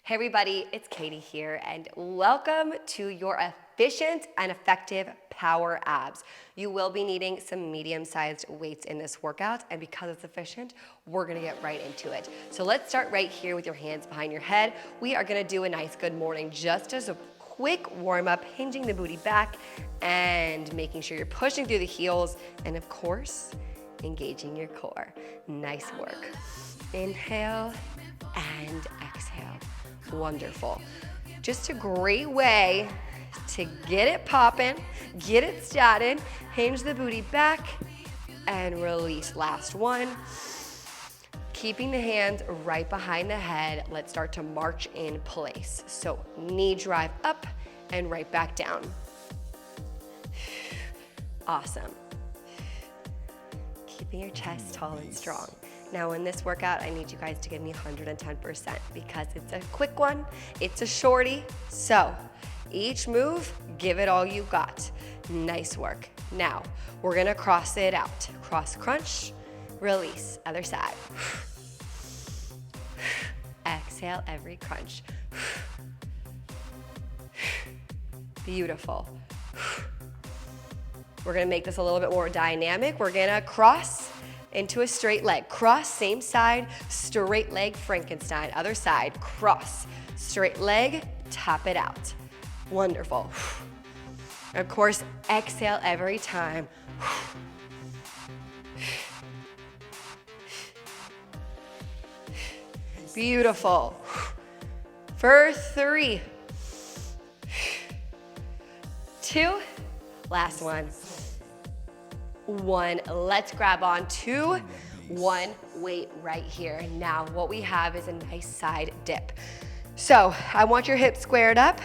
Hey everybody, it's Katie here and welcome to your efficient and effective power abs. You will be needing some medium-sized weights in this workout, and because it's efficient, we're gonna get right into it. So let's start right here with your hands behind your head. We are gonna do a nice good morning just as a quick warm-up, hinging the booty back and making sure you're pushing through the heels and of course, engaging your core. Nice work. Inhale and exhale. Wonderful. Just a great way to get it popping, get it started, hinge the booty back, and release. Last one. Keeping the hands right behind the head, let's start to march in place. So knee drive up and right back down. Awesome. Keeping your chest tall and strong. Now in this workout, I need you guys to give me 110% because it's a quick one, it's a shorty. So each move, give it all you got. Nice work. Now we're gonna cross it out. Cross crunch, release, other side. Exhale every crunch. Beautiful. We're gonna make this a little bit more dynamic. We're gonna cross into a straight leg. Cross, same side, straight leg, Frankenstein. Other side, cross, straight leg, tap it out. Wonderful. Of course, exhale every time. Beautiful. For 3, 2, last one. 1, let's grab on to one weight right here. Now what we have is a nice side dip. So I want your hips squared up,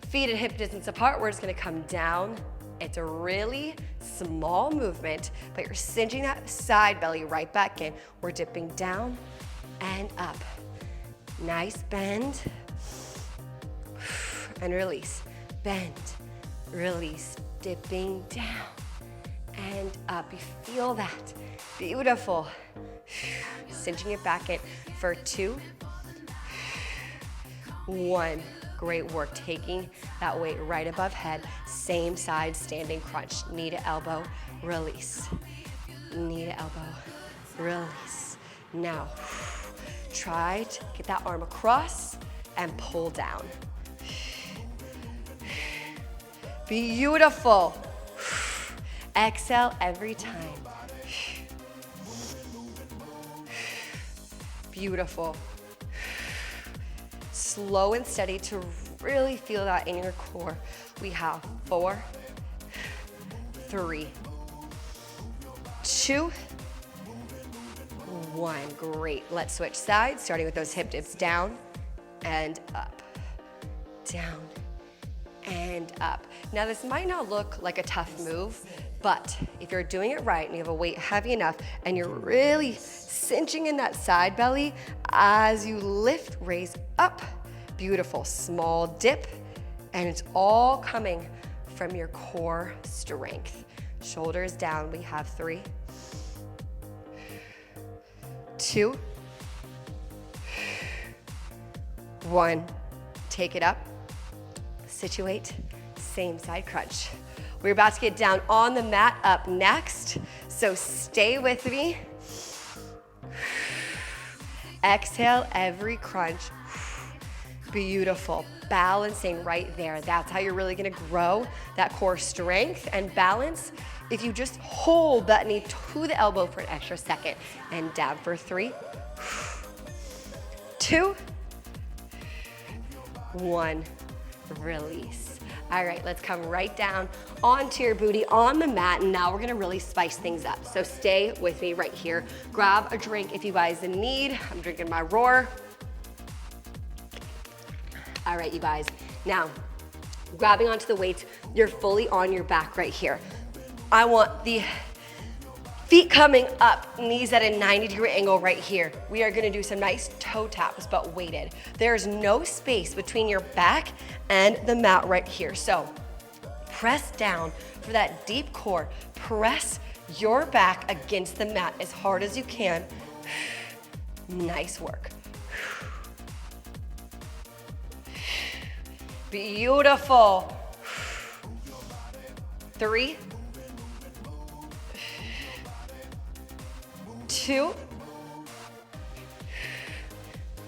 feet at hip distance apart. We're just gonna come down. It's a really small movement, but you're cinching that side belly right back in. We're dipping down and up. Nice bend and release. Bend, release, dipping down and up. You feel that. Beautiful. Cinching it back in for 2, 1. Great work. Taking that weight right above head. Same side standing crunch. Knee to elbow, release. Knee to elbow, release. Now, try to get that arm across and pull down. Beautiful. Exhale every time. Beautiful. Slow and steady to really feel that in your core. We have 4, 3, 2, 1. Great. Let's switch sides, starting with those hip dips down and up, down and up. Now this might not look like a tough move, but if you're doing it right and you have a weight heavy enough and you're really cinching in that side belly as you lift, raise up. Beautiful. Small dip, and it's all coming from your core strength. Shoulders down. We have 3, 2, 1. Take it up. Situate. Same side crunch. We're about to get down on the mat up next, so stay with me. Exhale every crunch. Beautiful. Balancing right there. That's how you're really gonna grow that core strength and balance. If you just hold that knee to the elbow for an extra second and down for 3, 2, 1. Release. All right, let's come right down onto your booty on the mat, and now we're gonna really spice things up. So stay with me right here. Grab a drink if you guys need. I'm drinking my Roar. All right, you guys. Now, grabbing onto the weights, you're fully on your back right here. I want the feet coming up, knees at a 90-degree angle right here. We are gonna do some nice toe taps, but weighted. There's no space between your back and the mat right here. So press down for that deep core. Press your back against the mat as hard as you can. Nice work. Beautiful. 3, 2,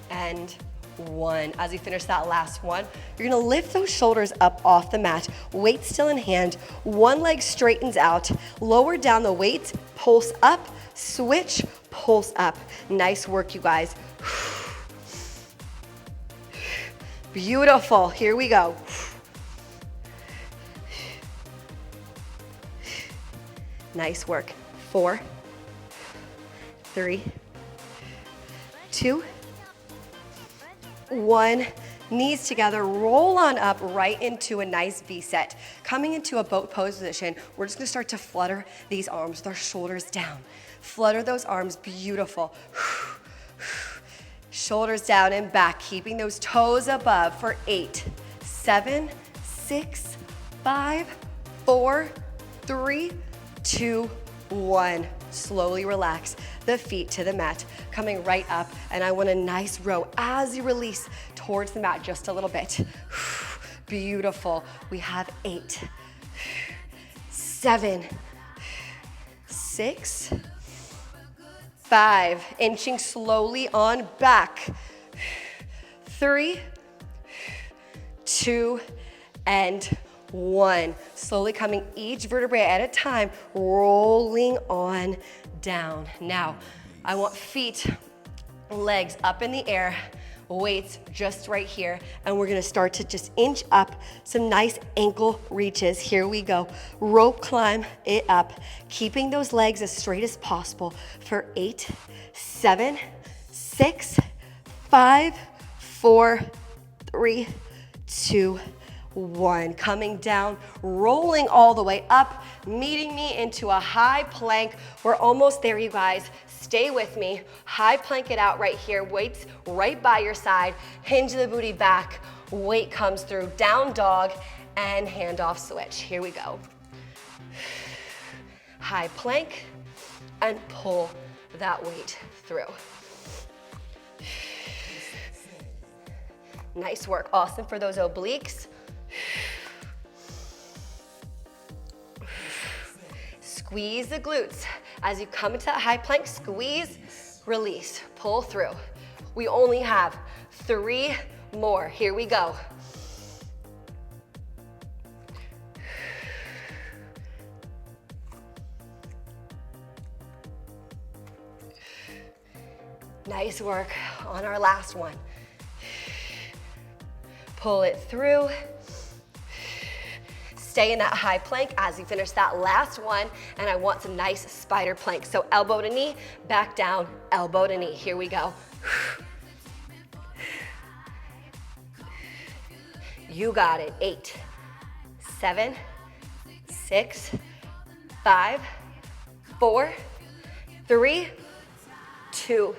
and 1. As you finish that last one, you're gonna lift those shoulders up off the mat, weight still in hand, one leg straightens out, lower down the weight, pulse up, switch, pulse up. Nice work, you guys. Beautiful, here we go. Nice work. 4, 3, 2, 1. Knees together, roll on up right into a nice V set. Coming into a boat pose position, we're just gonna start to flutter these arms with our shoulders down. Flutter those arms, beautiful. Shoulders down and back, keeping those toes above for 8, 7, 6, 5, 4, 3, 2, 1. Slowly relax the feet to the mat, coming right up, and I want a nice row as you release towards the mat just a little bit. Beautiful. We have 8, 7, 6, 5, inching slowly on back. 3, 2, and 1. Slowly coming each vertebrae at a time, rolling on down. Now, I want feet, legs up in the air, weights just right here, and we're gonna start to just inch up some nice ankle reaches. Here we go. Rope climb it up, keeping those legs as straight as possible for 8, 7, 6, 5, 4, 3, 2, 1. Coming down, rolling all the way up, meeting me into a high plank. We're almost there, you guys. Stay with me. High plank it out right here. Weights right by your side. Hinge the booty back. Weight comes through. Down dog and handoff switch. Here we go. High plank and pull that weight through. Nice work. Awesome for those obliques. Squeeze the glutes. As you come into that high plank, squeeze, release, pull through. We only have 3 more. Here we go. Nice work on our last one. Pull it through. Stay in that high plank as you finish that last one, and I want some nice spider plank. So elbow to knee, back down, elbow to knee. Here we go. You got it. 8, 7, 6, 5, 4, 3, 2,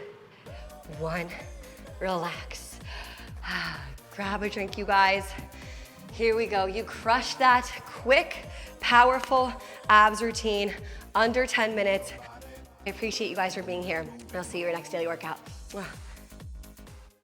1. Relax. Grab a drink, you guys. Here we go. You crushed that quick, powerful abs routine, under 10 minutes. I appreciate you guys for being here. I'll see you in your next daily workout.